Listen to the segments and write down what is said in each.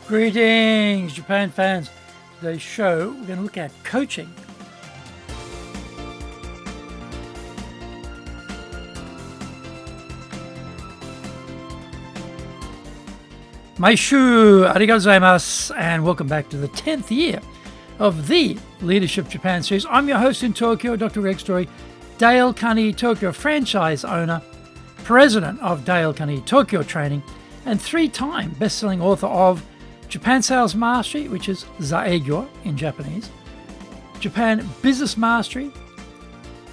Greetings, Japan fans. Today's show, we're going to look at coaching. Maishu, arigatou gozaimasu, and welcome back to the 10th year of the Leadership Japan series. I'm your host in Tokyo, Dr. Greg Story, Dale Carnegie Tokyo franchise owner, president of Dale Carnegie Tokyo Training, and 3-time best-selling author of Japan Sales Mastery, which is Zaegyo in Japanese, Japan Business Mastery,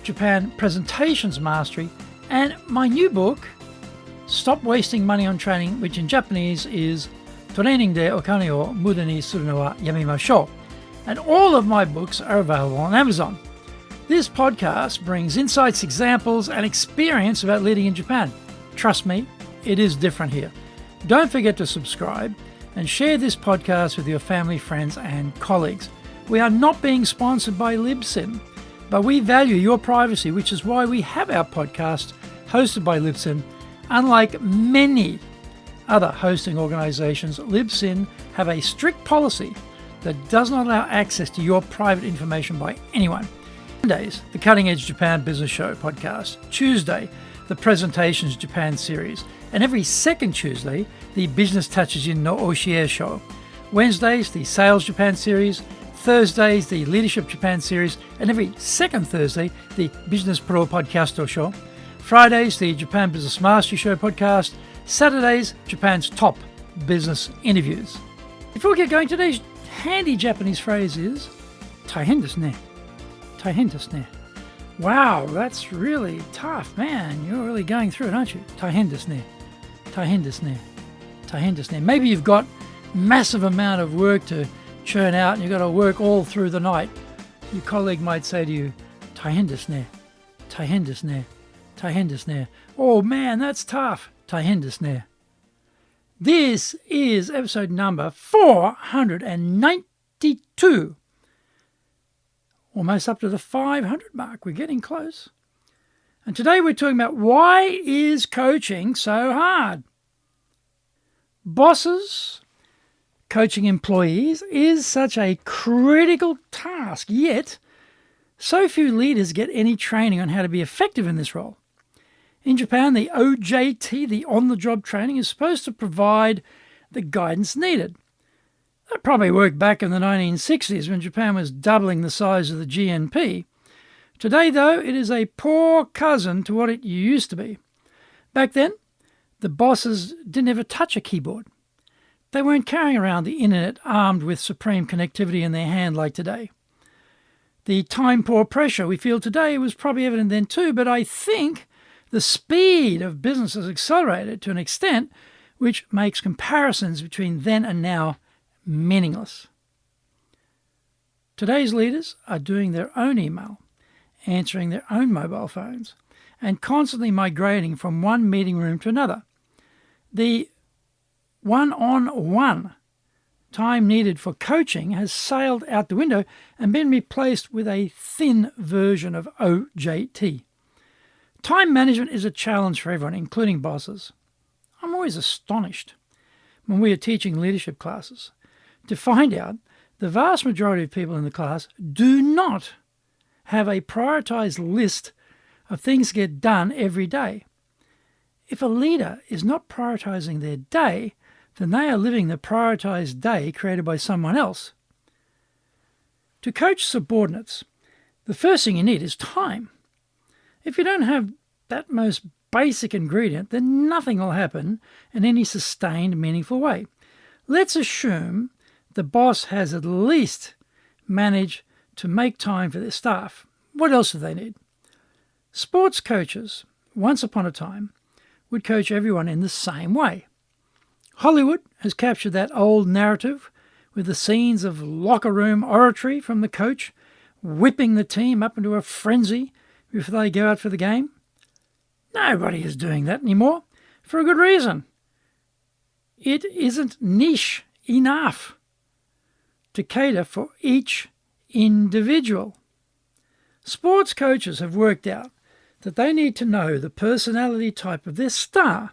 Japan Presentations Mastery, and my new book, Stop Wasting Money on Training, which in Japanese is Training de Okane o Muda ni Suru no wa Yamimashou. And all of my books are available on Amazon. This podcast brings insights, examples, and experience about leading in Japan. Trust me, it is different here. Don't forget to subscribe and share this podcast with your family, friends, and colleagues. We are not being sponsored by Libsyn, but we value your privacy, which is why we have our podcast hosted by Libsyn. Unlike many other hosting organizations, Libsyn have a strict policy that does not allow access to your private information by anyone. Mondays, the Cutting Edge Japan Business Show podcast. Tuesday, the Presentations Japan series. And every second Tuesday, the Business Tatsujin no Oshie show. Wednesdays, the Sales Japan series. Thursdays, the Leadership Japan series. And every second Thursday, the Business Pro Podcasto show. Fridays, the Japan Business Mastery Show podcast. Saturdays, Japan's top business interviews. Before we get going, today's handy Japanese phrase is "Taihen desu ne." Taihen desu ne. Wow, that's really tough, man. You're really going through it, aren't you? Taihen desu ne. Taihen desu ne. Taihen desu ne. Maybe you've got massive amount of work to churn out and you've got to work all through the night. Your colleague might say to you, "Taihen desu ne. Taihen desu ne. Taihen desu ne." Oh man, that's tough. Taihen desu ne. This is episode number 492. Almost up to the 500 mark. We're getting close. And today we're talking about why is coaching so hard? Bosses coaching employees is such a critical task, yet so few leaders get any training on how to be effective in this role. In Japan, the OJT, the on-the-job training, is supposed to provide the guidance needed. That probably worked back in the 1960s when Japan was doubling the size of the GNP. Today, though, it is a poor cousin to what it used to be. Back then, the bosses didn't ever touch a keyboard. They weren't carrying around the internet armed with supreme connectivity in their hand like today. The time-poor pressure we feel today was probably evident then too, but I think the speed of business has accelerated to an extent which makes comparisons between then and now meaningless. Today's leaders are doing their own email, answering their own mobile phones, and constantly migrating from one meeting room to another. The one-on-one time needed for coaching has sailed out the window and been replaced with a thin version of OJT. Time management is a challenge for everyone, including bosses. I'm always astonished when we are teaching leadership classes to find out the vast majority of people in the class do not have a prioritized list of things to get done every day. If a leader is not prioritizing their day, then they are living the prioritized day created by someone else. To coach subordinates, the first thing you need is time. If you don't have that most basic ingredient, then nothing will happen in any sustained, meaningful way. Let's assume the boss has at least managed to make time for their staff. What else do they need? Sports coaches, once upon a time, would coach everyone in the same way. Hollywood has captured that old narrative with the scenes of locker room oratory from the coach whipping the team up into a frenzy before they go out for the game. Nobody is doing that anymore, for a good reason. It isn't niche enough to cater for each individual. Sports coaches have worked out that they need to know the personality type of their star.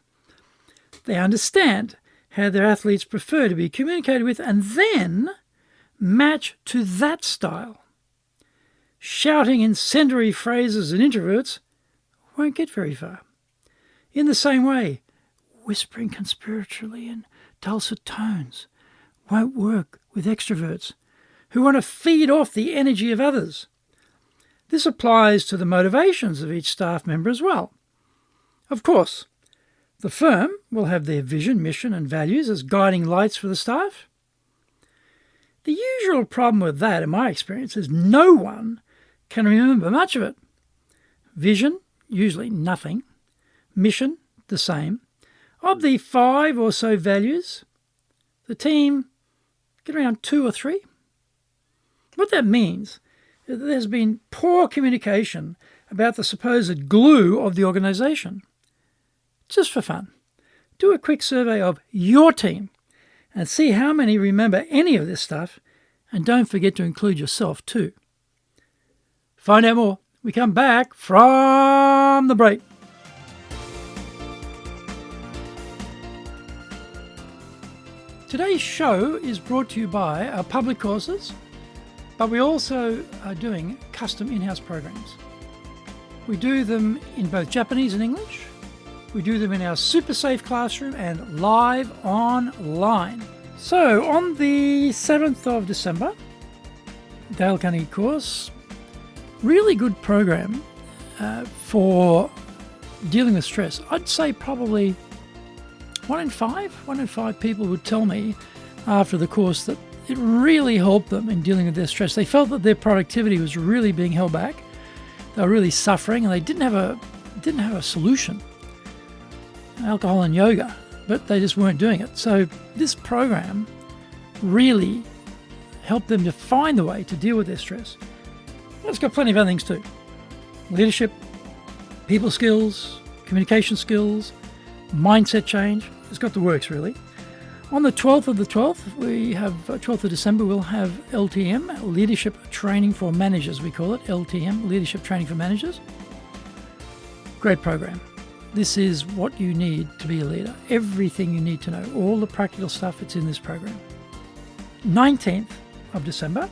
They understand how their athletes prefer to be communicated with, and then match to that style. Shouting incendiary phrases at introverts won't get very far. In the same way, whispering conspiratorially in dulcet tones won't work with extroverts who want to feed off the energy of others. This applies to the motivations of each staff member as well. Of course, the firm will have their vision, mission and values as guiding lights for the staff. The usual problem with that, in my experience, is no one can remember much of it. Vision, usually nothing. Mission, the same. Of the 5 or so values, the team get around 2 or 3. What that means is that there's been poor communication about the supposed glue of the organisation. Just for fun, do a quick survey of your team and see how many remember any of this stuff, and don't forget to include yourself too. Find out more. We come back from the break. Today's show is brought to you by our public courses, but we also are doing custom in-house programs. We do them in both Japanese and English. We do them in our super safe classroom and live online. So on the 7th of December, Dale Carnegie course, really good program for dealing with stress. I'd say probably 1 in 5 people would tell me after the course that it really helped them in dealing with their stress. They felt that their productivity was really being held back. They were really suffering and they didn't have a solution. Alcohol and yoga, but they just weren't doing it. So this program really helped them to find the way to deal with their stress. It's got plenty of other things too. Leadership, people skills, communication skills, mindset change. It's got the works really. On the 12th of the 12th, we have 12th of December, we'll have LTM, Leadership Training for Managers, we call it. LTM, Leadership Training for Managers. Great program. This is what you need to be a leader. Everything you need to know. All the practical stuff, it's in this program. 19th of December,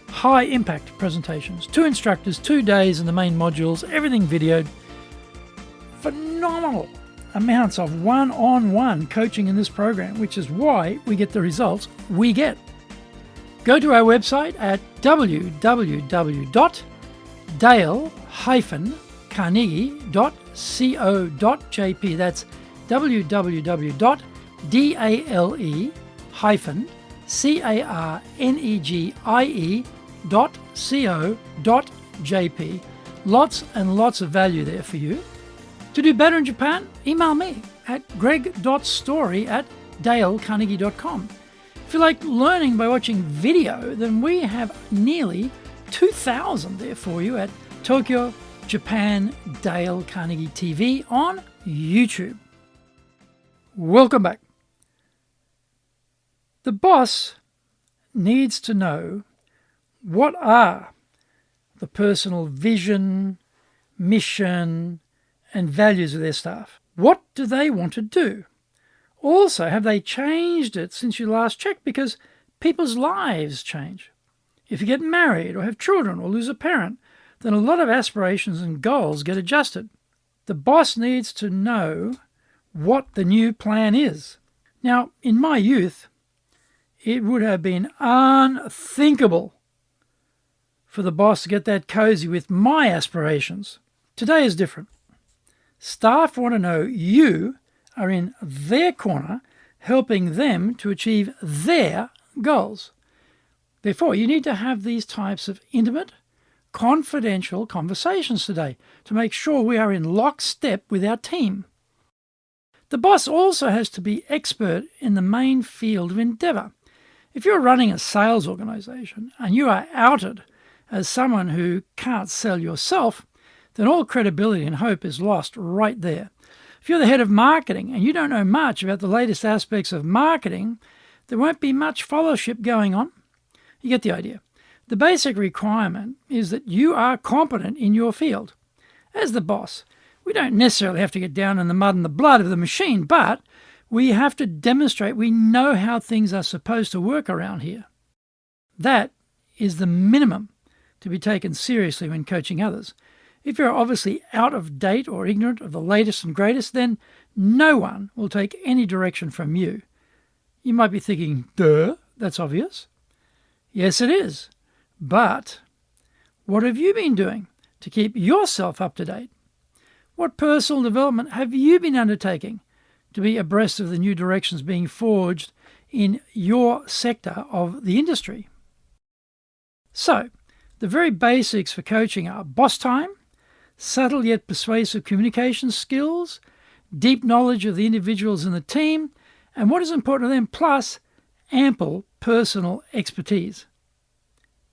high impact presentations. 2 instructors, 2 days in the main modules, everything videoed. Phenomenal amounts of one-on-one coaching in this program, which is why we get the results we get. Go to our website at www.dale-carnegie.co.jp. That's www.dale-carnegie.co.jp. Lots and lots of value there for you. To do better in Japan, email me at greg.story@dalecarnegie.com. If you like learning by watching video, then we have nearly 2,000 there for you at Tokyo, Japan, Dale Carnegie TV on YouTube. Welcome back. The boss needs to know what are the personal vision, mission, and values of their staff. What do they want to do? Also, have they changed it since you last checked? Because people's lives change. If you get married or have children or lose a parent, then a lot of aspirations and goals get adjusted. The boss needs to know what the new plan is. Now, in my youth, it would have been unthinkable for the boss to get that cozy with my aspirations. Today is different. Staff want to know you are in their corner, helping them to achieve their goals. Therefore, you need to have these types of intimate, confidential conversations today to make sure we are in lockstep with our team. The boss also has to be expert in the main field of endeavour. If you're running a sales organisation and you are outed as someone who can't sell yourself, then all credibility and hope is lost right there. If you're the head of marketing and you don't know much about the latest aspects of marketing, there won't be much fellowship going on. You get the idea. The basic requirement is that you are competent in your field. As the boss, we don't necessarily have to get down in the mud and the blood of the machine, but We have to demonstrate we know how things are supposed to work around here. That is the minimum to be taken seriously when coaching others. If you're obviously out of date or ignorant of the latest and greatest, then no one will take any direction from you. You might be thinking, duh, that's obvious. Yes, it is. But what have you been doing to keep yourself up to date? What personal development have you been undertaking to be abreast of the new directions being forged in your sector of the industry? So, the very basics for coaching are boss time, subtle yet persuasive communication skills, deep knowledge of the individuals in the team, and what is important to them, plus ample personal expertise.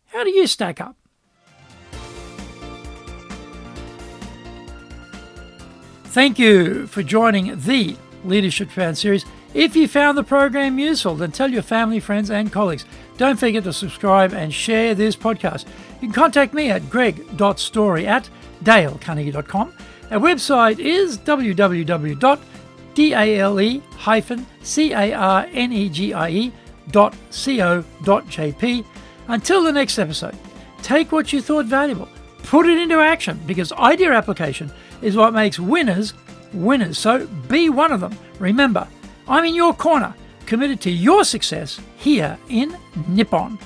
How do you stack up? Thank you for joining the Leadership Japan series. If you found the program useful, then tell your family, friends, and colleagues. Don't forget to subscribe and share this podcast. You can contact me at greg.story@dalecarnegie.com. Our website is www.dale-carnegie.co.jp. Until the next episode, take what you thought valuable, put it into action, because idea application is what makes winners winners. So be one of them. Remember, I'm in your corner, committed to your success here in Nippon.